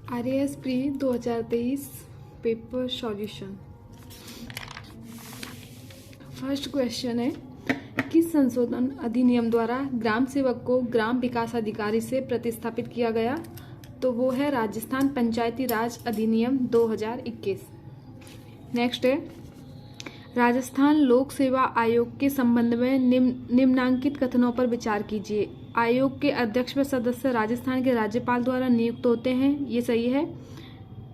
RAS pre 2023 paper solution. First question है, किस संशोधन अधिनियम द्वारा ग्राम सेवक को ग्राम विकास अधिकारी से प्रतिस्थापित किया गया? तो वो है राजस्थान पंचायती राज अधिनियम 2021। नेक्स्ट है, राजस्थान लोक सेवा आयोग के संबंध में निम्नांकित कथनों पर विचार कीजिए। आयोग के अध्यक्ष व सदस्य राजस्थान के राज्यपाल द्वारा नियुक्त होते हैं, ये सही है?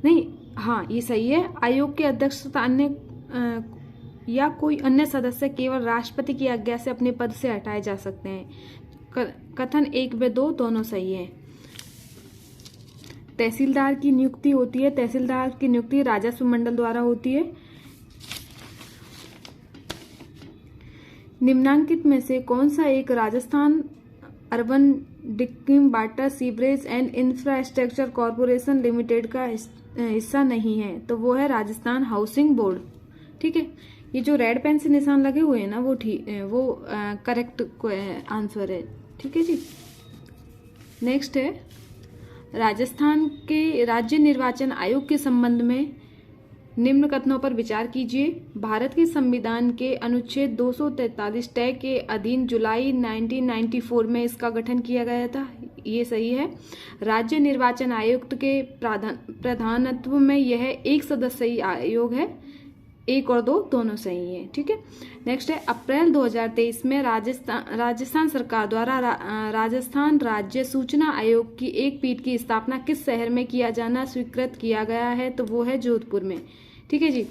नहीं, हाँ ये सही है। आयोग के अध्यक्ष तथा अन्य या कोई अन्य सदस्य केवल राष्ट्रपति की आज्ञा से अपने पद से हटाए जा सकते हैं। कथन 1 व 2 दोनों सही है। तहसीलदार की नियुक्ति होती है, तहसीलदार की नियुक्ति राजस्व मंडल द्वारा होती है। निम्नांकित में से कौन सा एक Rajasthan urban drinking water sewerage and infrastructure corporation limited का हिस्सा नहीं है? तो वो है राजस्थान हाउसिंग बोर्ड। ठीक है, ये जो रेड पेन से निशान लगे हुए हैं ना, वो करेक्ट आंसर है। ठीक है जी। नेक्स्ट है, राजस्थान के राज्य निर्वाचन आयोग के संबंध में निम्न कथनों पर विचार कीजिए। भारत के संविधान के अनुच्छेद 243 तय के अधीन जुलाई 1994 में इसका गठन किया गया था, ये सही है। राज्य निर्वाचन आयुक्त के प्रधानत्व में यह एक सदस्यीय आयोग है। 1 और 2 दोनों सही है। ठीक है। नेक्स्ट है, अप्रैल 2023 में राजस्थान सरकार द्वारा राजस्थान राज्य सूचना आयोग की एक पीठ की स्थापना किस शहर में किया जाना स्वीकृत किया गया है? तो वो है जोधपुर में। ठीक है जी।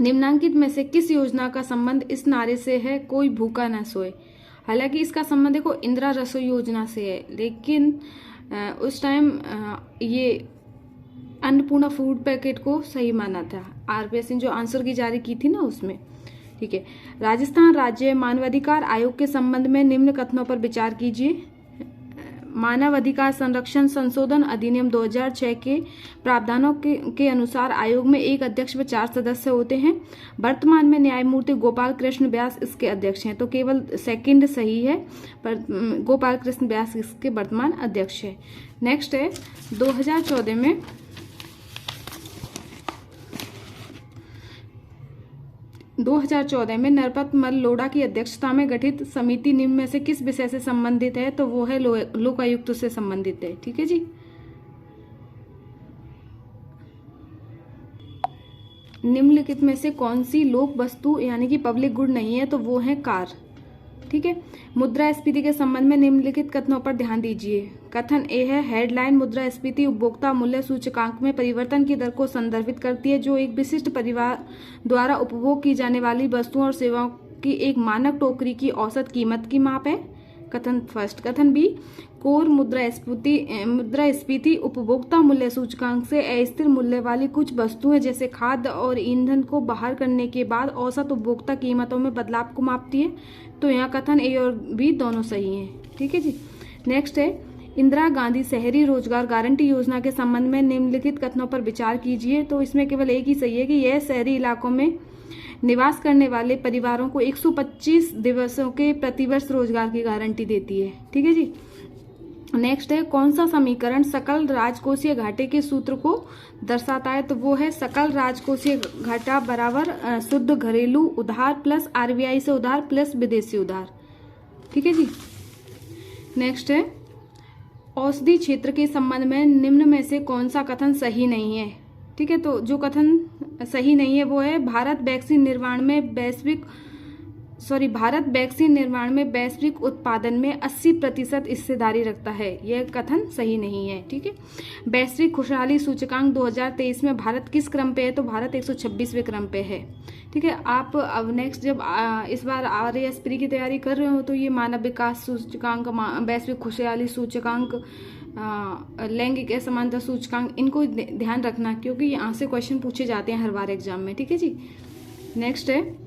निम्नांकित में से किस योजना का संबंध इस नारे से है, कोई भूखा न सोए? हालांकि इसका संबंध देखो इंदिरा रसोई योजना से है, लेकिन उस टाइम ये अन्नपूर्णा फूड पैकेट को सही माना था। RPS ने जो आंसर की जारी की थी ना उसमें। ठीक है। राजस्थान राज्य मानवाधिकार आयोग के संबंध में निम्न कथनों पर विचार कीजिए। मानव अधिकार संरक्षण संशोधन अधिनियम 2006 के प्रावधानों के अनुसार आयोग में एक अध्यक्ष व 4 सदस्य होते हैं। वर्तमान में न्यायमूर्ति गोपाल कृष्ण व्यास इसके अध्यक्ष हैं, तो केवल सेकंड सही है, पर गोपाल कृष्ण व्यास इसके वर्तमान अध्यक्ष है। नेक्स्ट है, 2014 में नरपत मल लोढ़ा की अध्यक्षता में गठित समिति निम्न में से किस विषय से संबंधित है? तो वो है लोकायुक्त से संबंधित है। ठीक है जी। निम्नलिखित में से कौन सी लोक वस्तु यानी कि पब्लिक गुड नहीं है? तो वो है कार। ठीक है। मुद्रास्फीति के संबंध में निम्नलिखित कथनों पर ध्यान दीजिए। कथन ए है, हेडलाइन मुद्रास्फीति उपभोक्ता मूल्य सूचकांक में परिवर्तन की दर को संदर्भित करती है, जो एक विशिष्ट परिवार द्वारा उपभोग की जाने वाली वस्तुओं और सेवाओं की एक मानक टोकरी की औसत कीमत की माप है। कथन फर्स्ट। कथन बी, कोर मुद्रास्फीति उपभोक्ता मूल्य सूचकांक से अस्थिर मूल्य वाली कुछ वस्तुएं जैसे खाद्य और ईंधन को बाहर करने के बाद औसत उपभोक्ता कीमतों में बदलाव को मापती है। तो यहाँ कथन ए और बी दोनों सही हैं। ठीक है जी। नेक्स्ट है, इंदिरा गांधी शहरी रोजगार गारंटी योजना के संबंध में निम्नलिखित कथनों पर विचार कीजिए। तो इसमें केवल एक ही सही है कि यह शहरी इलाकों में निवास करने वाले परिवारों को 125 दिवसों के प्रतिवर्ष रोजगार की गारंटी देती है। ठीक है जी। नेक्स्ट है, कौन सा समीकरण सकल राजकोषीय घाटे के सूत्र को दर्शाता है? तो वो है सकल राजकोषीय घाटा बराबर शुद्ध घरेलू उधार प्लस RBI से उधार प्लस विदेशी उधार। ठीक है जी। नेक्स्ट है, औषधि क्षेत्र के संबंध में निम्न में से कौन सा कथन सही नहीं है? ठीक है, तो जो कथन सही नहीं है वो है, भारत वैक्सीन निर्माण में वैश्विक उत्पादन में 80% हिस्सेदारी रखता है। यह कथन सही नहीं है। ठीक है। वैश्विक खुशहाली सूचकांक 2023 में भारत किस क्रम पे है? तो भारत 126वें क्रम पे है। ठीक है। आप अब नेक्स्ट जब इस बार RAS प्री की तैयारी कर रहे हो तो ये मानव विकास सूचकांक, वैश्विक खुशहाली सूचकांक, लैंगिक असमानता सूचकांक, इनको ध्यान रखना, क्योंकि यहाँ से क्वेश्चन पूछे जाते हैं हर बार एग्जाम में। ठीक है जी। नेक्स्ट है,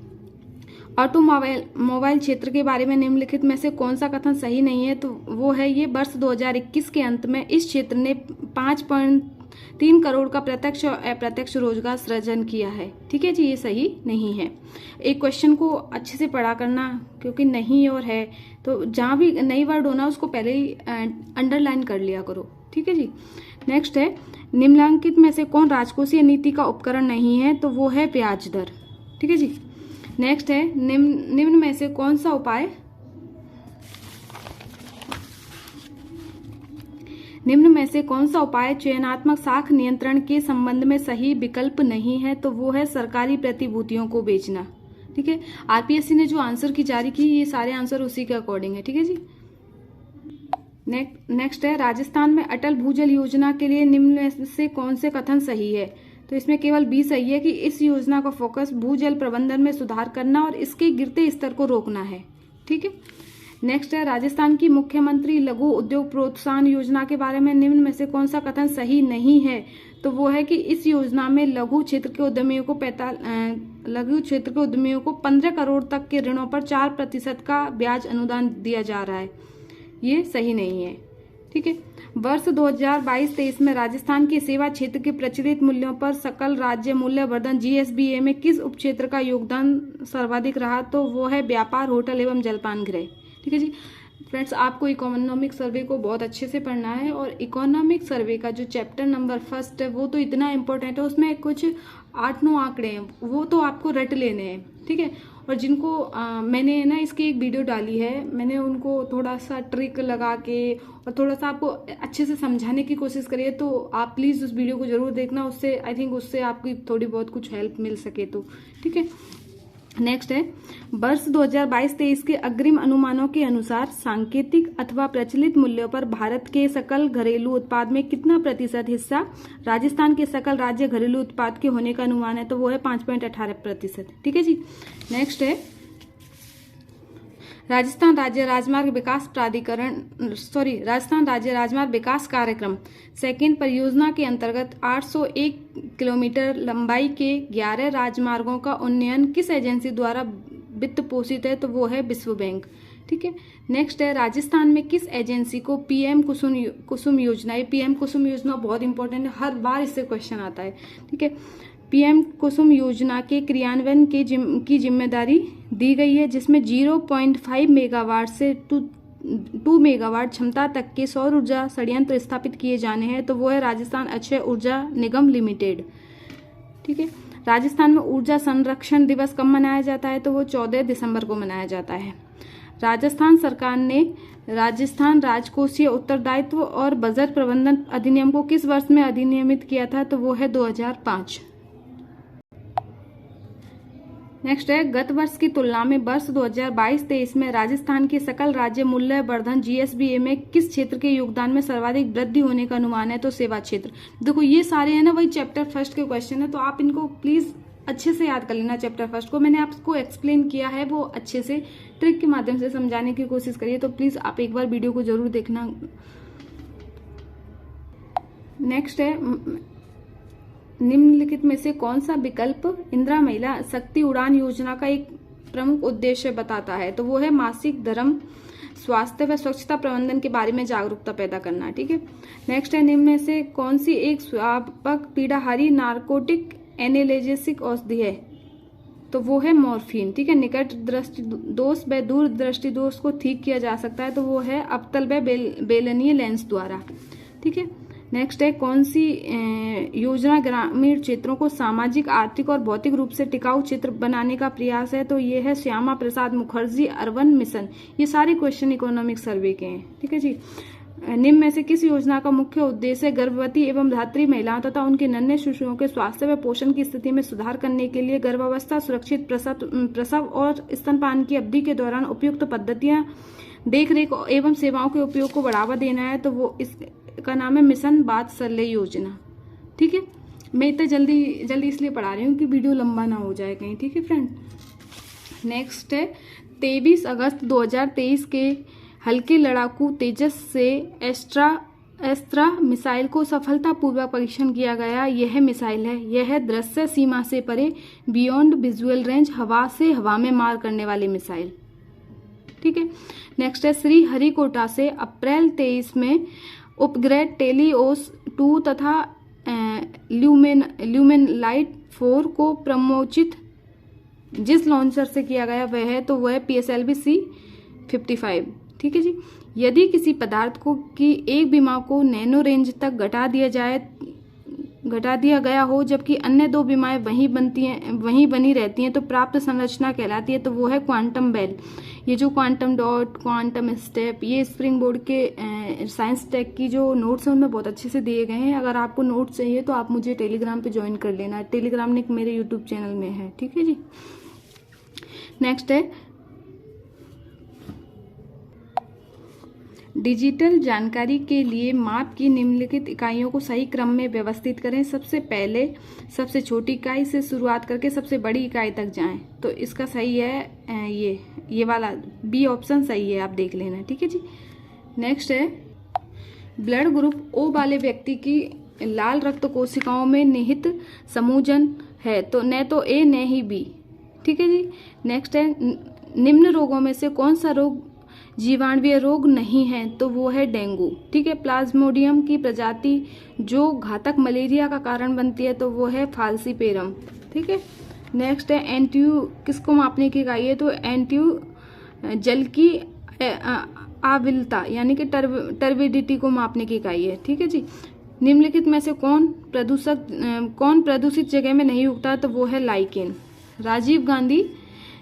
ऑटोमोबाइल क्षेत्र के बारे में निम्नलिखित में से कौन सा कथन सही नहीं है? तो वो है, ये वर्ष 2021 के अंत में इस क्षेत्र ने 5.3 करोड़ का प्रत्यक्ष और अप्रत्यक्ष रोजगार सृजन किया है। ठीक है जी, ये सही नहीं है। एक क्वेश्चन को अच्छे से पढ़ा करना, क्योंकि नहीं और है तो जहाँ भी नई वर्ड होना उसको पहले ही अंडरलाइन कर लिया करो। ठीक है जी। नेक्स्ट है, निम्नलिखित में से कौन राजकोषीय नीति का उपकरण नहीं है? तो वो है ब्याज दर। ठीक है जी। नेक्स्ट है निम्न में से कौन सा उपाय चयनात्मक साख नियंत्रण के संबंध में सही विकल्प नहीं है? तो वो है सरकारी प्रतिभूतियों को बेचना। ठीक है, आरपीएससी ने जो आंसर की जारी की, ये सारे आंसर उसी के अकॉर्डिंग है। ठीक है जी। नेक्स्ट है राजस्थान में अटल भूजल योजना के लिए निम्न में से कौन से कथन सही है? तो इसमें केवल बी सही है कि इस योजना का फोकस भूजल प्रबंधन में सुधार करना और इसके गिरते स्तर को रोकना है। ठीक है। नेक्स्ट है राजस्थान की मुख्यमंत्री लघु उद्योग प्रोत्साहन योजना के बारे में निम्न में से कौन सा कथन सही नहीं है? तो वो है कि इस योजना में लघु क्षेत्र के उद्यमियों को 15 करोड़ तक के ऋणों पर 4% का ब्याज अनुदान दिया जा रहा है। ये सही नहीं है। ठीक है। वर्ष 2022-23 में राजस्थान के सेवा क्षेत्र के प्रचलित मूल्यों पर सकल राज्य मूल्य वर्धन जीएसबीए में किस उपक्षेत्र का योगदान सर्वाधिक रहा? तो वो है व्यापार, होटल एवं जलपान गृह। ठीक है जी। फ्रेंड्स, आपको इकोनॉमिक सर्वे को बहुत अच्छे से पढ़ना है और इकोनॉमिक सर्वे का जो चैप्टर नंबर 1 है वो तो इतना इम्पोर्टेंट है, उसमें कुछ 8-9 आंकड़े हैं, वो तो आपको रट लेने हैं। ठीक है। और जिनको मैंने ना इसकी एक वीडियो डाली है, मैंने उनको थोड़ा सा ट्रिक लगा के और थोड़ा सा आपको अच्छे से समझाने की कोशिश करिए, तो आप प्लीज़ उस वीडियो को जरूर देखना, उससे आई थिंक उससे आपकी थोड़ी बहुत कुछ हेल्प मिल सके तो। ठीक है। नेक्स्ट है वर्ष 2022-23 के अग्रिम अनुमानों के अनुसार सांकेतिक अथवा प्रचलित मूल्यों पर भारत के सकल घरेलू उत्पाद में कितना प्रतिशत हिस्सा राजस्थान के सकल राज्य घरेलू उत्पाद के होने का अनुमान है? तो वो है 5.18%। ठीक है जी। नेक्स्ट है राजस्थान राज्य राजमार्ग विकास कार्यक्रम सेकेंड परियोजना के अंतर्गत 801 किलोमीटर लंबाई के 11 राजमार्गों का उन्नयन किस एजेंसी द्वारा वित्त पोषित है? तो वो है विश्व बैंक। ठीक है। नेक्स्ट है राजस्थान में किस एजेंसी को पीएम कुसुम योजना, ये पीएम कुसुम योजना बहुत इंपॉर्टेंट है, हर बार इससे क्वेश्चन आता है। ठीक है। पीएम कुसुम योजना के क्रियान्वयन की जिम्मेदारी दी गई है, जिसमें 0.5 मेगावाट से 2 मेगावाट क्षमता तक के सौर ऊर्जा संयंत्र स्थापित किए जाने हैं। तो वो है राजस्थान अक्षय ऊर्जा निगम लिमिटेड। ठीक है। राजस्थान में ऊर्जा संरक्षण दिवस कब मनाया जाता है? तो वो 14 दिसंबर को मनाया जाता है। राजस्थान सरकार ने राजस्थान राजकोषीय उत्तरदायित्व और बजट प्रबंधन अधिनियम को किस वर्ष में अधिनियमित किया था? तो वो है 2005। नेक्स्ट है गत वर्ष की तुलना में वर्ष 2022-23 में राजस्थान के सकल राज्य मूल्य वर्धन जीएसबीए में किस क्षेत्र के योगदान में सर्वाधिक वृद्धि होने का अनुमान है? तो सेवा क्षेत्र। देखो ये सारे है ना वही चैप्टर 1 के क्वेश्चन है, तो आप इनको प्लीज अच्छे से याद कर लेना। चैप्टर 1 को मैंने आपको एक्सप्लेन किया है, वो अच्छे से ट्रिक के माध्यम से समझाने की कोशिश करिए, तो प्लीज आप एक बार वीडियो को जरूर देखना। नेक्स्ट है निम्नलिखित में से कौन सा विकल्प इंदिरा महिला शक्ति उड़ान योजना का एक प्रमुख उद्देश्य बताता है? तो वो है मासिक धर्म, स्वास्थ्य व स्वच्छता प्रबंधन के बारे में जागरूकता पैदा करना। ठीक है। नेक्स्ट है निम्न में से कौन सी एक व्यापक पीड़ाहारी नार्कोटिक एनाल्जेसिक औषधि है? तो वो है मॉर्फिन। ठीक है। निकट दृष्टि दोष व दूर दृष्टि दोष को ठीक किया जा सकता है, तो वो है अवतल व बेलनीय लेंस द्वारा। ठीक है। नेक्स्ट है कौन सी योजना ग्रामीण क्षेत्रों को सामाजिक, आर्थिक और भौतिक रूप से टिकाऊ क्षेत्र बनाने का प्रयास है? तो ये है श्यामा प्रसाद मुखर्जी अर्बन मिशन। ये सारे क्वेश्चन इकोनॉमिक सर्वे के हैं। ठीक है जी। निम्न में से किस योजना का मुख्य उद्देश्य गर्भवती एवं धात्री महिलाओं तथा उनके नन्हे शिशुओं के स्वास्थ्य व पोषण की स्थिति में सुधार करने के लिए गर्भावस्था, सुरक्षित प्रसव और स्तनपान की अवधि के दौरान उपयुक्त पद्धतियां, देखरेख एवं सेवाओं के उपयोग को बढ़ावा देना है? तो वो इसका नाम है मिशन वात्सल्य योजना। ठीक है। मैं इतना जल्दी इसलिए पढ़ा रही हूँ कि वीडियो लंबा ना हो जाए कहीं। ठीक है फ्रेंड। नेक्स्ट है 23 अगस्त 2023 के हल्के लड़ाकू तेजस से एस्त्रा मिसाइल को सफलतापूर्वक परीक्षण किया गया। यह मिसाइल है, यह दृश्य सीमा से परे, बियॉन्ड विजुअल रेंज, हवा से हवा में मार करने वाली मिसाइल। ठीक है। नेक्स्ट है श्री हरिकोटा से अप्रैल 23 में उपग्रह टेलीओस 2 तथा ल्यूमेन लाइट 4 को प्रमोचित जिस लॉन्चर से किया गया वह है, तो वह है PSLV C-55। ठीक है जी। यदि किसी पदार्थ को की एक विमा को नैनो रेंज तक घटा दिया जाए घटा दिया गया हो जबकि अन्य दो बीमाएं वहीं बनी रहती हैं तो प्राप्त संरचना कहलाती है, तो वो है क्वांटम बेल। ये जो क्वांटम डॉट, क्वांटम स्टेप, ये स्प्रिंग बोर्ड के साइंस टेक की जो नोट्स हैं उनमें बहुत अच्छे से दिए गए हैं। अगर आपको नोट्स चाहिए तो आप मुझे टेलीग्राम पे ज्वाइन कर लेना। टेलीग्राम लिंक मेरे यूट्यूब चैनल में है, ठीक है जी। नेक्स्ट है डिजिटल जानकारी के लिए माप की निम्नलिखित इकाइयों को सही क्रम में व्यवस्थित करें। सबसे पहले सबसे छोटी इकाई से शुरुआत करके सबसे बड़ी इकाई तक जाएं। तो इसका सही है ये वाला बी ऑप्शन सही है, आप देख लेना, ठीक है जी। नेक्स्ट है ब्लड ग्रुप ओ वाले व्यक्ति की लाल रक्त कोशिकाओं में निहित समूहजन है, तो न तो ए न ही बी, ठीक है जी। नेक्स्ट है निम्न रोगों में से कौन सा रोग जीवाणुवीय रोग नहीं है, तो वो है डेंगू, ठीक है। प्लाज्मोडियम की प्रजाति जो घातक मलेरिया का कारण बनती है, तो वो है फाल्सीपेरम, ठीक है। नेक्स्ट है एनटीयू किसको मापने की इकाई है, तो एनटीयू जल की आविलता यानी कि टर्बिडिटी को मापने की इकाई है, ठीक है जी। निम्नलिखित में से कौन प्रदूषित जगह में नहीं उगता, तो वो है लाइकेन। राजीव गांधी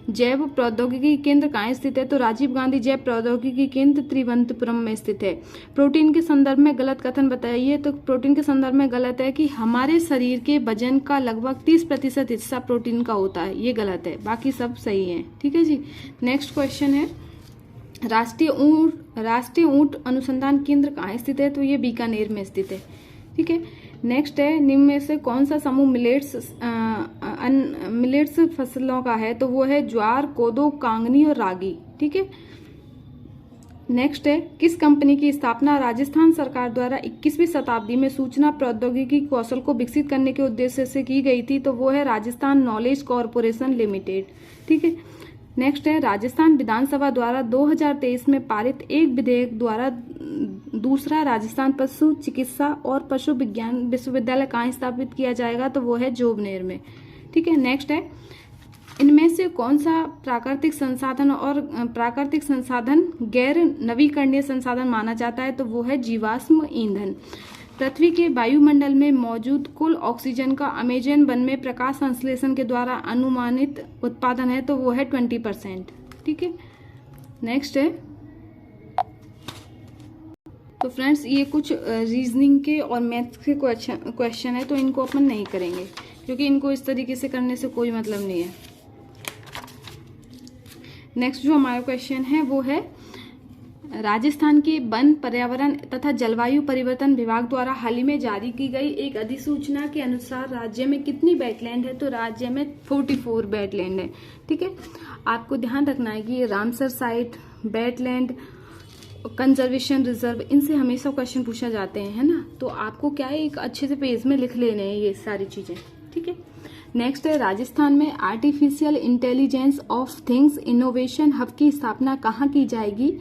जैव प्रौद्योगिकी केंद्र कहाँ स्थित है, तो राजीव गांधी जैव प्रौद्योगिकी केंद्र त्रिवंतपुरम में स्थित है। प्रोटीन के संदर्भ में गलत कथन बताइए, तो प्रोटीन के संदर्भ में गलत है कि हमारे शरीर के वजन का लगभग 30% हिस्सा प्रोटीन का होता है, ये गलत है, बाकी सब सही है, ठीक है जी। नेक्स्ट क्वेश्चन है राष्ट्रीय ऊंट अनुसंधान केंद्र कहाँ स्थित है, तो ये बीकानेर में स्थित है, ठीक है। नेक्स्ट है निम्न में से कौन सा समूह मिलेट्स फसलों का है, तो वो है ज्वार, कोदो, कांगनी और रागी, ठीक है। नेक्स्ट है किस कंपनी की स्थापना राजस्थान सरकार द्वारा 21वीं शताब्दी में सूचना प्रौद्योगिकी कौशल को विकसित करने के उद्देश्य से की गई थी, तो वो है राजस्थान नॉलेज कॉरपोरेशन लिमिटेड, ठीक है। नेक्स्ट है राजस्थान विधानसभा द्वारा 2023 में पारित एक विधेयक द्वारा दूसरा राजस्थान पशु चिकित्सा और पशु विज्ञान विश्वविद्यालय कहाँ स्थापित किया जाएगा, तो वो है जोबनेर में, ठीक है। नेक्स्ट है इनमें से कौन सा प्राकृतिक संसाधन गैर नवीकरणीय संसाधन माना जाता है, तो वो है जीवाश्म ईंधन। पृथ्वी के वायुमंडल में मौजूद कुल ऑक्सीजन का अमेजन वन में प्रकाश संश्लेषण के द्वारा अनुमानित उत्पादन है, तो वो है 20%, ठीक है। नेक्स्ट है तो फ्रेंड्स ये कुछ रीजनिंग के और मैथ्स के क्वेश्चन है, तो इनको अपन नहीं करेंगे क्योंकि इनको इस तरीके से करने से कोई मतलब नहीं है। नेक्स्ट जो हमारा क्वेश्चन है वो है राजस्थान के वन, पर्यावरण तथा जलवायु परिवर्तन विभाग द्वारा हाल ही में जारी की गई एक अधिसूचना के अनुसार राज्य में कितनी वेटलैंड है, तो राज्य में 44 वेटलैंड है, ठीक है। आपको ध्यान रखना है कि Ramsar site, wetland, conservation reserve, इनसे हमेशा क्वेश्चन पूछा जाते हैं, है ना। तो आपको क्या है एक अच्छे से पेज में लिख लेने हैं ये सारी चीजें, ठीक है। नेक्स्ट है राजस्थान में artificial intelligence of things innovation hub की स्थापना कहाँ की जाएगी,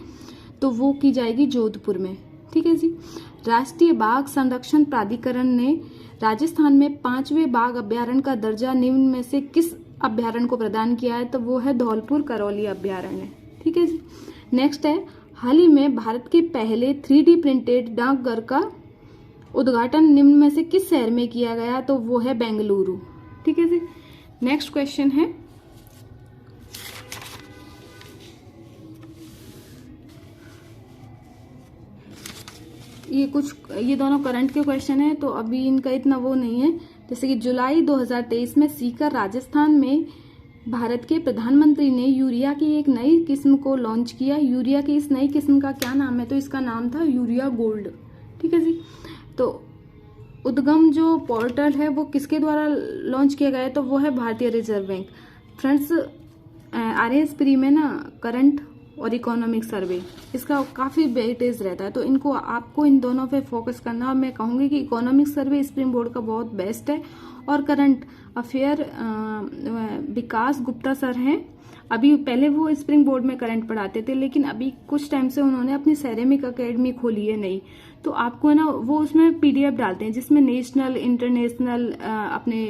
तो वो की जाएगी जोधपुर में, ठीक है जी। राष्ट्रीय बाघ संरक्षण प्राधिकरण ने राजस्थान में 5वें बाघ अभ्यारण्य का दर्जा निम्न में से किस अभ्यारण्य को प्रदान किया है, तो वो है धौलपुर करौली अभ्यारण्य, ठीक है जी। नेक्स्ट है हाल ही में भारत के पहले 3D प्रिंटेड डाकघर का उद्घाटन निम्न में से किस शहर में किया गया, तो वो है बेंगलुरु, ठीक है जी। नेक्स्ट क्वेश्चन है ये दोनों करंट के क्वेश्चन है, तो अभी इनका इतना वो नहीं है। जैसे कि जुलाई 2023 में सीकर राजस्थान में भारत के प्रधानमंत्री ने यूरिया की एक नई किस्म को लॉन्च किया। यूरिया की इस नई किस्म का क्या नाम है, तो इसका नाम था यूरिया गोल्ड, ठीक है जी। तो उद्गम जो पोर्टल है वो किसके द्वारा लॉन्च किया गया है, तो वो है भारतीय reserve bank. Friends RS pre में ना करंट और इकोनॉमिक सर्वे इसका काफ़ी वेटेज रहता है, तो इनको आपको इन दोनों पे फोकस करना। और मैं कहूँगी कि इकोनॉमिक सर्वे स्प्रिंग बोर्ड का बहुत बेस्ट है, और करंट अफेयर विकास गुप्ता सर हैं, अभी पहले वो स्प्रिंग बोर्ड में करंट पढ़ाते थे, लेकिन अभी कुछ टाइम से उन्होंने अपनी सेरेमिक अकेडमी खोली है नई। तो आपको ना वो उसमें पीडीएफ डालते हैं जिसमें नेशनल, इंटरनेशनल, अपने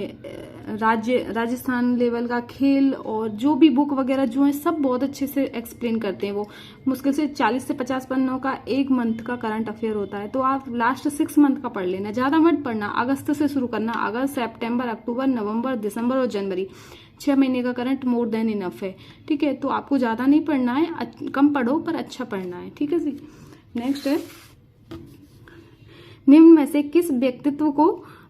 राजस्थान लेवल का खेल और जो भी बुक वगैरह जो है सब बहुत अच्छे से एक्सप्लेन करते हैं। वो मुश्किल से 40 से 50 पन्नों का 1 मंथ का करंट अफेयर होता है। तो आप लास्ट 6 मंथ का पढ़ लेना, ज्यादा मत पढ़ना, अगस्त से शुरू करना। अगस्त, सितंबर, अक्टूबर, नवंबर, दिसंबर और जनवरी, 6 महीने का करंट मोर देन इनफ है। ठीक है, तो आपको ज्यादा नहीं पढ़ना है, कम पढ़ो पर अच्छा पढ़ना है। ठीक है जी। नेक्स्ट है, निम्न में से किस व्यक्तित्व को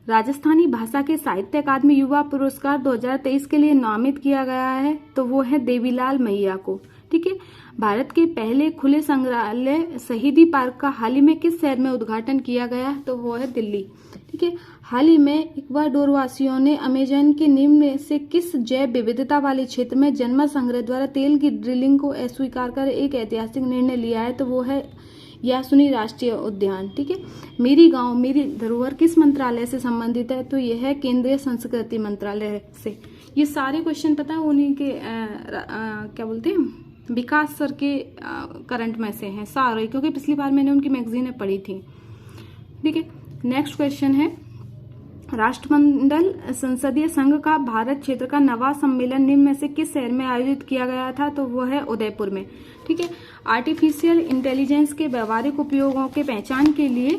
राजस्थानी भाषा के साहित्य अकादमी युवा पुरस्कार 2023 के लिए नामित किया गया है? तो वो है देवीलाल मैया को। ठीक है। भारत के पहले खुले संग्रहालय शहीदी पार्क का हाल ही में किस शहर में उद्घाटन किया गया? तो वो है दिल्ली। ठीक है। हाल ही में इक्वाडोर वासियों ने अमेजन के निम्न में से किस जैव विविधता वाले क्षेत्र में जनमत संग्रह द्वारा तेल की ड्रिलिंग को अस्वीकार कर एक ऐतिहासिक निर्णय लिया है? तो वो है यासुनी राष्ट्रीय उद्यान। ठीक है। मेरी गांव मेरी धरोहर किस मंत्रालय से संबंधित है? तो यह है केंद्रीय संस्कृति मंत्रालय से। ये सारे क्वेश्चन पता है उन्हीं के क्या बोलते हैं, विकास सर के करंट में से हैं सारे, क्योंकि पिछली बार मैंने उनकी मैगजीनें पढ़ी थी। ठीक है। नेक्स्ट क्वेश्चन है, राष्ट्रमंडल संसदीय संघ का भारत क्षेत्र का 9वां सम्मेलन निम्न में से किस शहर में आयोजित किया गया था? तो वो है उदयपुर में। ठीक है। आर्टिफिशियल इंटेलिजेंस के व्यवहारिक उपयोगों के पहचान के लिए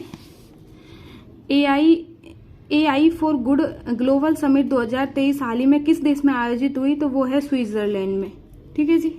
AI for good global summit 2023 हाल ही में किस देश में आयोजित हुई? तो वो है स्विट्जरलैंड में। ठीक है जी।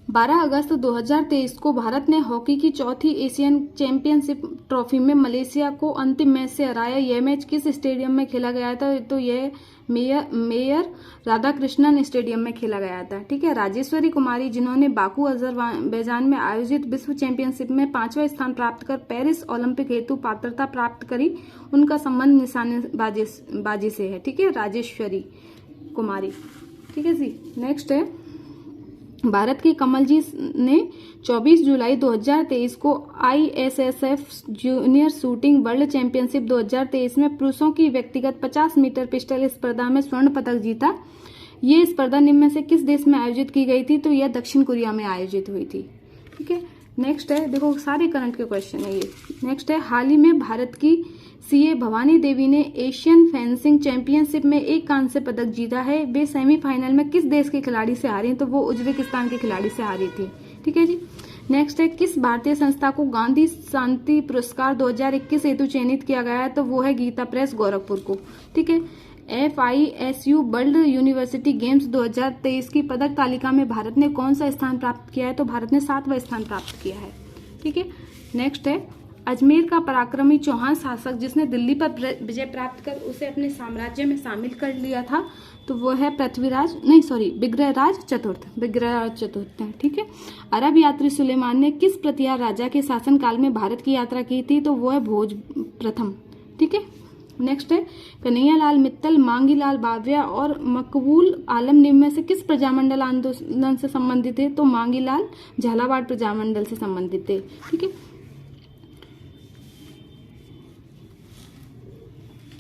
12 अगस्त 2023 को भारत ने हॉकी की चौथी एशियन चैंपियनशिप ट्रॉफी में मलेशिया को अंतिम मैच से हराया। यह मैच किस स्टेडियम में खेला गया था? तो यह मेयर राधाकृष्णन स्टेडियम में खेला गया था। ठीक है। राजेश्वरी कुमारी, जिन्होंने बाकू अजरबैजान में आयोजित विश्व चैंपियनशिप में 5वां स्थान प्राप्त कर पेरिस ओलंपिक हेतु पात्रता प्राप्त करी, उनका संबंध निशानेबाजी से है। ठीक है, राजेश्वरी कुमारी। ठीक है जी। नेक्स्ट है, भारत के कमलजीत ने 24 जुलाई 2023 को ISSF junior shooting world championship 2023 में पुरुषों की व्यक्तिगत 50 मीटर पिस्टल स्पर्धा में स्वर्ण पदक जीता। ये स्पर्धा निम्न में से किस देश में आयोजित की गई थी? तो यह दक्षिण कोरिया में आयोजित हुई थी। ठीक है। नेक्स्ट है, देखो सारे करंट के क्वेश्चन है ये। नेक्स्ट है, हाल ही में भारत की CA भवानी देवी ने एशियन फेंसिंग चैंपियनशिप में एक कांस्य पदक जीता है। वे सेमीफाइनल में किस देश के खिलाड़ी से हारी? तो वो उज्बेकिस्तान के खिलाड़ी से हारी थी। ठीक है जी। नेक्स्ट है, किस भारतीय संस्था को गांधी शांति पुरस्कार 2021 हेतु चयनित किया गया है? तो वो है गीता प्रेस गोरखपुर को। ठीक है। FISU वर्ल्ड यूनिवर्सिटी गेम्स 2023 की पदक तालिका में भारत ने कौन सा स्थान प्राप्त किया है? तो भारत ने 7वां स्थान प्राप्त किया है। ठीक है। नेक्स्ट है, अजमेर का पराक्रमी चौहान शासक जिसने दिल्ली पर विजय प्राप्त कर उसे अपने साम्राज्य में शामिल कर लिया था, तो वो है विग्रहराज चतुर्थ। ठीक है। अरब यात्री सुलेमान ने किस प्रतिहार राजा के शासनकाल में भारत की यात्रा की थी? तो वो है भोज प्रथम। ठीक है। नेक्स्ट है, कन्हैयालाल मित्तल, मांगीलाल बावरिया और मकबूल आलम निम्न में से किस प्रजामंडल आंदोलन से संबंधित है? तो मांगीलाल झालावाड़ प्रजामंडल से संबंधित थे। ठीक है।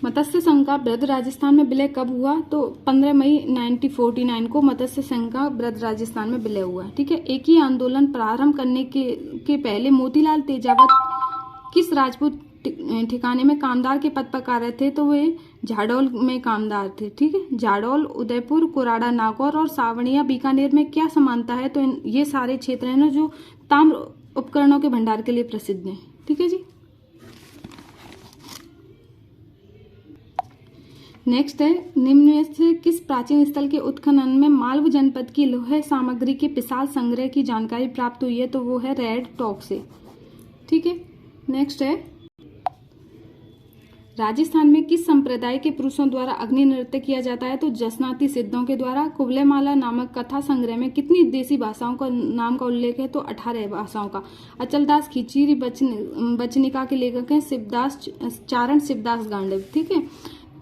मत्स्य संघ का ब्रज राजस्थान में विलय कब हुआ? तो 15 मई 1949 को मत्स्य संघ का ब्रज राजस्थान में विलय हुआ। ठीक है। एक ही आंदोलन प्रारंभ करने के पहले मोतीलाल तेजावत किस राजपूत ठिकाने में कामदार के पद पर कार्यरत थे? तो वे झाडोल में कामदार थे। ठीक है। झाडोल, उदयपुर, कुराड़ा, नागौर और सावणिया बीकानेर में क्या समानता है? तो ये सारे क्षेत्र हैं ना जो ताम्र उपकरणों के भंडार के लिए प्रसिद्ध हैं। ठीक है जी। नेक्स्ट है, निम्न में से किस प्राचीन स्थल के उत्खनन में मालवा जनपद की लोह सामग्री के विशाल संग्रह की जानकारी प्राप्त हुई है? तो वो है रेड टॉक से। ठीक है। नेक्स्ट है, राजस्थान में किस संप्रदाय के पुरुषों द्वारा अग्नि नृत्य किया जाता है? तो जसनाती सिद्धों के द्वारा। कुबलेमाला नामक कथा संग्रह में कितनी देसी भाषाओं का नाम का उल्लेख है? तो 18 भाषाओं का। अचलदास खिचीरी बचनिका के लेखक हैं चारण शिवदास गांडव। ठीक है।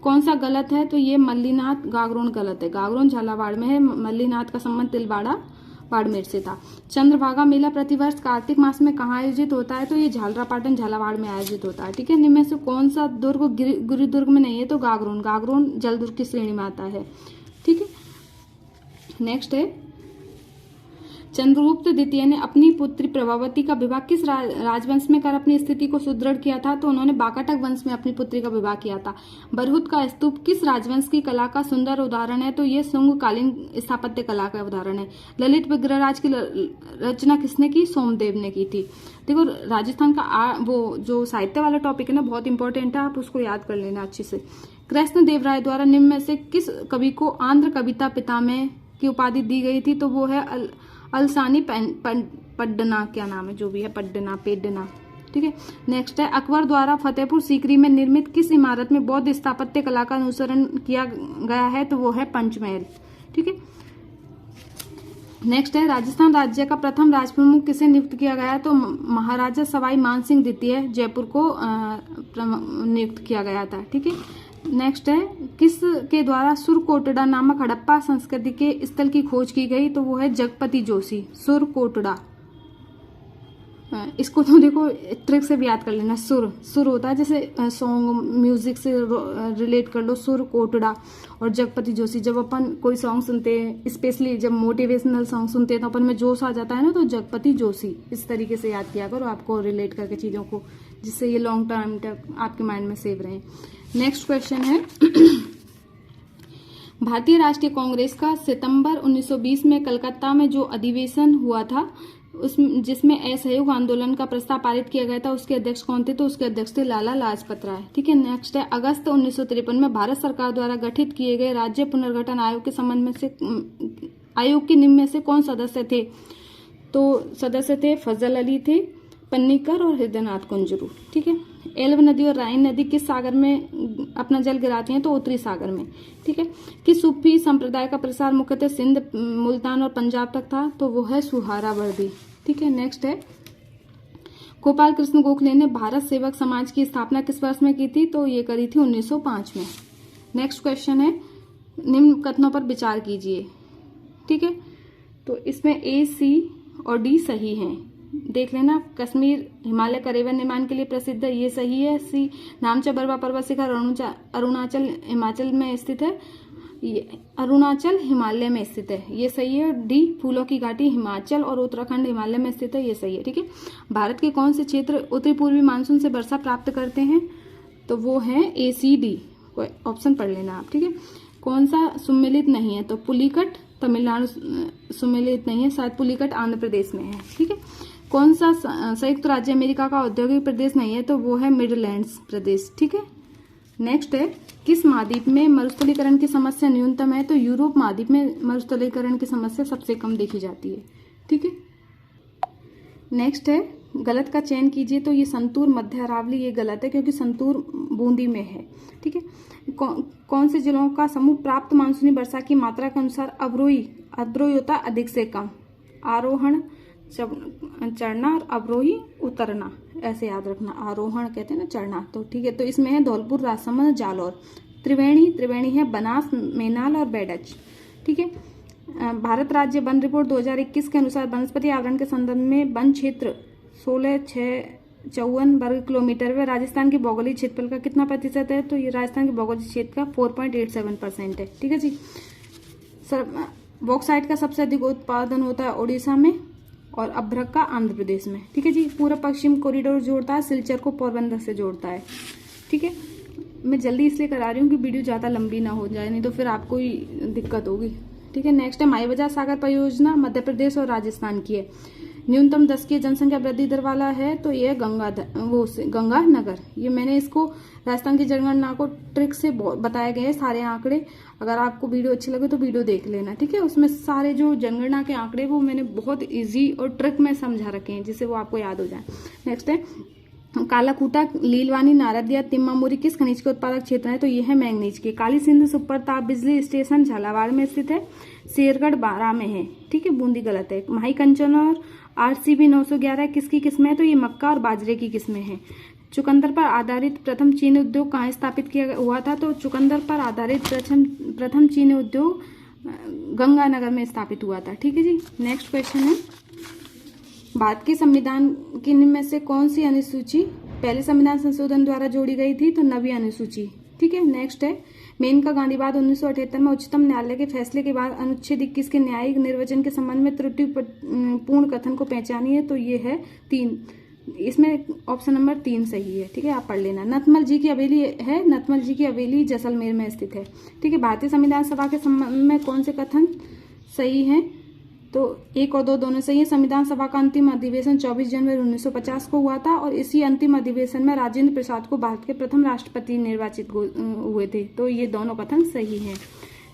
कौन सा गलत है? तो ये मल्लीनाथ गागरोन गलत है। गागरोन झालावाड़ में है, मल्लीनाथ का संबंध तिलवाड़ा बाड़मेर से था। चंद्रभागा मेला प्रतिवर्ष कार्तिक मास में कहाँ आयोजित होता है? तो ये झालरापाटन झालावाड़ में आयोजित होता है। ठीक है। निम्न में से कौन सा दुर्ग गिरिदुर्ग में नहीं है? तो गागरोन जलदुर्ग की श्रेणी में आता है। ठीक है। नेक्स्ट है, चंद्रगुप्त द्वितीय ने अपनी पुत्री प्रभावती का विवाह किस राजवंश में कर अपनी स्थिति को सुदृढ़ किया था? तो उन्होंने बाकाटक वंश में अपनी पुत्री का विवाह किया था। बरहुत का स्तूप किस राजवंश की कला का सुंदर उदाहरण है? तो ये शुंगकालीन स्थापत्य कला का उदाहरण है। ललित विग्रहराज की रचना किसने की? सोमदेव ने की थी। देखो, राजस्थान का वो जो साहित्य वाला टॉपिक है ना, बहुत इंपॉर्टेंट है, आप उसको याद कर लेना अच्छे से। कृष्ण देव राय द्वारा निम्न में से किस कवि को आंध्र कविता पितामह की उपाधि दी गई थी? तो वो है अलसानी पड्डना, क्या नाम है जो भी है, पेड्डना, ठीक है। नेक्स्ट है, अकबर द्वारा फतेहपुर सीकरी में निर्मित किस इमारत में बौद्ध स्थापत्य कला का अनुसरण किया गया है? तो वो है पंचमहल, ठीक है। नेक्स्ट है, राजस्थान राज्य का प्रथम राजप्रमुख किसे नियुक्त किया गया? तो महाराजा सवाई मानसिंह द्वितीय जयपुर को नियुक्त किया गया था, ठीक है। नेक्स्ट है, किस के द्वारा सुरकोटड़ा नामक हड़प्पा संस्कृति के स्थल की खोज की गई? तो वो है जगपति जोशी। सुरकोटड़ा, इसको तो देखो ट्रिक से भी याद कर लेना। सुर होता है, जैसे सॉन्ग म्यूजिक से रिलेट कर लो, सुरकोटड़ा। और जगपति जोशी, जब अपन कोई सॉन्ग सुनते हैं, स्पेशली जब मोटिवेशनल सॉन्ग सुनते हैं तो अपन में जोश आ जाता है ना, तो जगपति जोशी, इस तरीके से याद किया करो आपको रिलेट करके चीजों को, जिससे ये लॉन्ग टर्म तक आपके माइंड में सेव रहे। नेक्स्ट क्वेश्चन है, भारतीय राष्ट्रीय कांग्रेस का सितंबर 1920 में कलकत्ता में जो अधिवेशन हुआ था, जिसमें असहयोग आंदोलन का प्रस्ताव पारित किया गया था, उसके अध्यक्ष कौन थे? तो उसके अध्यक्ष थे लाला लाजपत राय, ठीक है। नेक्स्ट है, अगस्त 1953 में भारत सरकार द्वारा गठित किए गए राज्य पुनर्गठन आयोग के संबंध में से आयोग के निम्न में से कौन सदस्य थे? तो सदस्य थे फजल अली थे, पन्नीकर और हृदयनाथ कुंजरू, ठीक है। एल्ब नदी और राइन नदी किस सागर में अपना जल गिराती हैं? तो उत्तरी सागर में, ठीक है। किस सूफी संप्रदाय का प्रसार मुख्यतः सिंध, मुल्तान और पंजाब तक था? तो वो है सुहारावर्दी, ठीक है। नेक्स्ट है, गोपाल कृष्ण गोखले ने भारत सेवक समाज की स्थापना किस वर्ष में की थी? तो ये करी थी 1905 में। नेक्स्ट क्वेश्चन है, निम्न कथनों पर विचार कीजिए, ठीक है। तो इसमें ए, सी और डी सही हैं, देख लेना। कश्मीर हिमालय करेवन निर्माण के लिए प्रसिद्ध है, ये सही है। सी, नामचा बर्वा पर्वत शिखर अरुणाचल हिमाचल में स्थित है, अरुणाचल हिमालय में स्थित है, ये सही है। डी, फूलों की घाटी हिमाचल और उत्तराखंड हिमालय में स्थित है, ये सही है, ठीक है। भारत के कौन से क्षेत्र उत्तरी पूर्वी मानसून से वर्षा प्राप्त करते हैं? तो वो है ए, सी, डी, ऑप्शन पढ़ लेना आप, ठीक है। कौन सा सुमेलित नहीं है? तो पुलिकट तमिलनाडु सुमेलित नहीं है, शायद पुलिकट आंध्र प्रदेश में है, ठीक है। कौन सा संयुक्त राज्य अमेरिका का औद्योगिक प्रदेश नहीं है? तो वो है मिडलैंड्स प्रदेश, ठीक है। नेक्स्ट है, किस महाद्वीप में मरुस्थलीकरण की समस्या न्यूनतम है? तो यूरोप महाद्वीप में मरुस्थलीकरण की समस्या सबसे कम देखी जाती है, ठीक है। नेक्स्ट है, गलत का चयन कीजिए। तो ये संतूर मध्य अरावली, ये गलत है क्योंकि संतूर बूंदी में है, ठीक है। कौन से जिलों का समूह प्राप्त मानसूनी वर्षा की मात्रा के अनुसार अवरोही होता अधिक से कम? आरोहण चढ़ना और अवरोही उतरना, ऐसे याद रखना। आरोहण कहते हैं ना, चढ़ना, तो ठीक है। तो इसमें है धौलपुर, राजसमंद, जालौर। त्रिवेणी है बनास, मेनाल और बेडच, ठीक है। भारत राज्य वन रिपोर्ट 2021 के अनुसार वनस्पति आवरण के संदर्भ में वन क्षेत्र 16,654 वर्ग किलोमीटर में राजस्थान की भौगोलिक क्षेत्रफल का कितना प्रतिशत है? तो ये राजस्थान के भौगोलिक क्षेत्र का 4.87% है, ठीक है जी। बॉक्साइट का सबसे अधिक उत्पादन होता है उड़ीसा में और अभ्रक का आंध्र प्रदेश में, ठीक है जी। पूर्व पश्चिम कॉरिडोर जोड़ता है सिलचर को पोरबंदर से जोड़ता है, ठीक है। मैं जल्दी इसलिए करा रही हूँ कि वीडियो ज़्यादा लंबी ना हो जाए, नहीं तो फिर आपको ही दिक्कत होगी, ठीक है। नेक्स्ट है, माईबजार सागर परियोजना मध्य प्रदेश और राजस्थान की है। न्यूनतम दशकीय जनसंख्या वृद्धि दर वाला है, तो ये गंगानगर। ये मैंने इसको राजस्थान की जनगणना को ट्रिक से बताए गए हैं सारे आंकड़े। अगर आपको वीडियो अच्छी लगे तो वीडियो देख लेना, ठीक है। उसमें सारे जो जनगणना के आंकड़े वो मैंने बहुत इजी और ट्रिक में समझा रखे हैं, जिससे वो आपको याद हो जाए। नेक्स्ट है, कालाकूटा, लीलवानी, नारदिया, तिम्मामुरी किस खनिज के उत्पादक क्षेत्र है? तो ये है मैंगनीज के। काली सिंध सुपर ताप बिजली स्टेशन झालावाड़ में स्थित है, शेरगढ़ बारां में है, ठीक है। बूंदी गलत है। माही कंचन और RCB 911 किसकी किस्में है? तो ये मक्का और बाजरे की किस्में हैं। चुकंदर पर आधारित प्रथम चीनी उद्योग कहाँ स्थापित किया हुआ था? तो चुकंदर पर आधारित प्रथम चीनी उद्योग गंगानगर में स्थापित हुआ था, ठीक है जी। नेक्स्ट क्वेश्चन है, भारत के संविधान के निम्न में से कौन सी अनुसूची पहले संविधान संशोधन द्वारा जोड़ी गई थी? तो 9वीं अनुसूची, ठीक है। नेक्स्ट है मेनका गांधीवाद 1978 में उच्चतम न्यायालय के फैसले के बाद अनुच्छेद 21 के न्यायिक निर्वचन के संबंध में त्रुटिपूर्ण कथन को पहचानिए। तो ये है 3, इसमें ऑप्शन नंबर 3 सही है, ठीक है, आप पढ़ लेना। नतमल जी की हवेली है, नतमल जी की हवेली जैसलमेर में स्थित है, ठीक है। भारतीय संविधान सभा के संबंध में कौन से कथन सही हैं? तो 1 और 2 दोनों सही है। संविधान सभा का अंतिम अधिवेशन 24 जनवरी 1950 को हुआ था और इसी अंतिम अधिवेशन में राजेंद्र प्रसाद को भारत के प्रथम राष्ट्रपति निर्वाचित हुए थे। तो ये दोनों कथन सही हैं।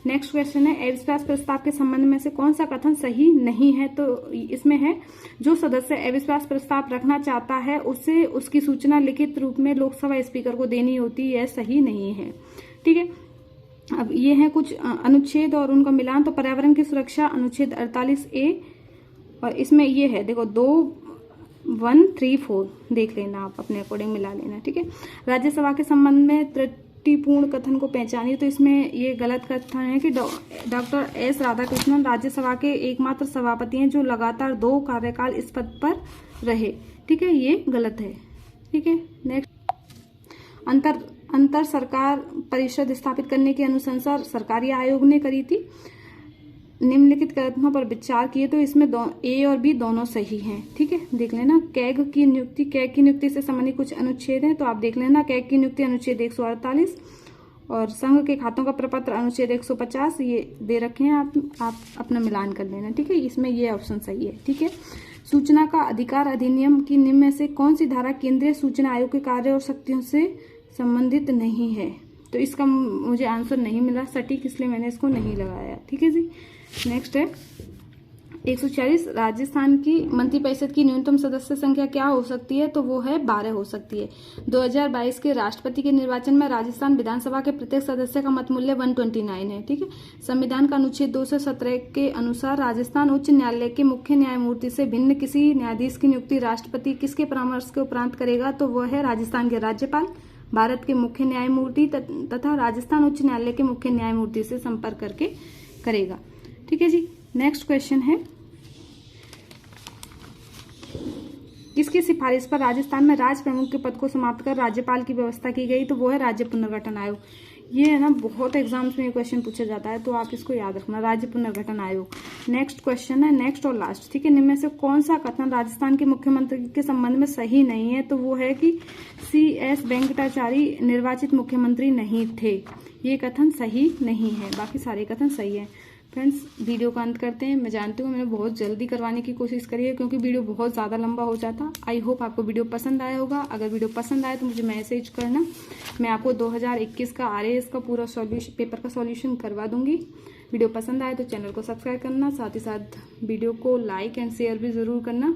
नेक्स्ट क्वेश्चन है अविश्वास प्रस्ताव के संबंध में से कौन सा कथन सही नहीं है? तो इसमें है जो सदस्य अविश्वास प्रस्ताव रखना चाहता है उसे उसकी सूचना लिखित रूप में लोकसभा स्पीकर को देनी होती है, यह सही नहीं है, ठीक है। अब ये है कुछ अनुच्छेद और उनका मिलान। तो पर्यावरण की सुरक्षा अनुच्छेद 48A और इसमें ये है देखो 2, 1, 3, 4 देख लेना, आप अपने अकॉर्डिंग मिला लेना, ठीक है। राज्यसभा के संबंध में त्रुटिपूर्ण कथन को पहचानिए। तो इसमें ये गलत कथन है कि डॉक्टर एस राधाकृष्णन राज्यसभा के एकमात्र सभापति हैं जो लगातार 2 कार्यकाल इस पद पर रहे, ठीक है, ये गलत है, ठीक है। नेक्स्ट अंतर सरकार परिषद स्थापित करने की अनुशंसा सरकारी आयोग ने करी थी। निम्नलिखित कथनों पर विचार किए। तो इसमें A और B दोनों सही हैं, ठीक है, देख लेना। कैग की नियुक्ति से संबंधित कुछ अनुच्छेद हैं, तो आप देख लेना। कैग की नियुक्ति अनुच्छेद 148 और संघ के खातों का प्रपत्र अनुच्छेद 150 ये दे रखे हैं, आप अपना मिलान कर लेना, ठीक है। इसमें ये ऑप्शन सही है, ठीक है। सूचना का अधिकार अधिनियम की निम्न में से कौन सी धारा केंद्रीय सूचना आयोग के कार्य और शक्तियों से संबंधित नहीं है? तो इसका मुझे आंसर नहीं मिला सटीक, इसलिए मैंने इसको नहीं लगाया, ठीक है जी। नेक्स्ट है 140 राजस्थान की मंत्रिपरिषद की न्यूनतम सदस्य संख्या क्या हो सकती है? तो वो है 12 हो सकती है। 2022 के राष्ट्रपति के निर्वाचन में राजस्थान विधानसभा के प्रत्येक सदस्य का मत मूल्य 129 है, ठीक है। संविधान का अनुच्छेद 217 के अनुसार राजस्थान उच्च न्यायालय के मुख्य न्यायमूर्ति से भिन्न किसी न्यायाधीश की नियुक्ति राष्ट्रपति किसके परामर्श के उपरांत करेगा? तो वह है राजस्थान के राज्यपाल, भारत के मुख्य न्यायमूर्ति तथा राजस्थान उच्च न्यायालय के मुख्य न्यायमूर्ति से संपर्क करके करेगा, ठीक है जी। नेक्स्ट क्वेश्चन है किसकी सिफारिश पर राजस्थान में राज प्रमुख के पद को समाप्त कर राज्यपाल की व्यवस्था की गई? तो वो है राज्य पुनर्गठन आयोग। ये है ना, बहुत एग्जाम्स में ये क्वेश्चन पूछा जाता है, तो आप इसको याद रखना, राज्य पुनर्गठन आयोग। नेक्स्ट क्वेश्चन है नेक्स्ट और लास्ट, ठीक है। इनमें से कौन सा कथन राजस्थान के मुख्यमंत्री के संबंध में सही नहीं है? तो वो है कि CS वेंकटाचारी निर्वाचित मुख्यमंत्री नहीं थे, ये कथन सही नहीं है, बाकी सारे कथन सही है। फ्रेंड्स, वीडियो का अंत करते हैं। मैं जानती हूँ मैंने बहुत जल्दी करवाने की कोशिश करी है क्योंकि वीडियो बहुत ज़्यादा लंबा हो जाता। आई होप आपको वीडियो पसंद आया होगा। अगर वीडियो पसंद आए तो मुझे मैसेज करना, मैं आपको 2021 का RAS का पूरा पेपर का सॉल्यूशन करवा दूंगी। वीडियो पसंद आए तो चैनल को सब्सक्राइब करना, साथ ही साथ वीडियो को लाइक एंड शेयर भी ज़रूर करना।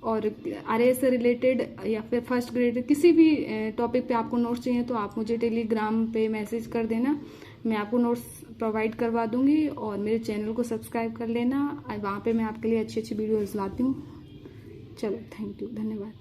और RAS से रिलेटेड या फिर फर्स्ट ग्रेड किसी भी टॉपिक पे आपको नोट्स चाहिए तो आप मुझे टेलीग्राम पे मैसेज कर देना, मैं आपको नोट्स प्रोवाइड करवा दूंगी। और मेरे चैनल को सब्सक्राइब कर लेना, वहाँ पे मैं आपके लिए अच्छी अच्छी वीडियोज़ लाती हूँ। चलो, थैंक यू, धन्यवाद।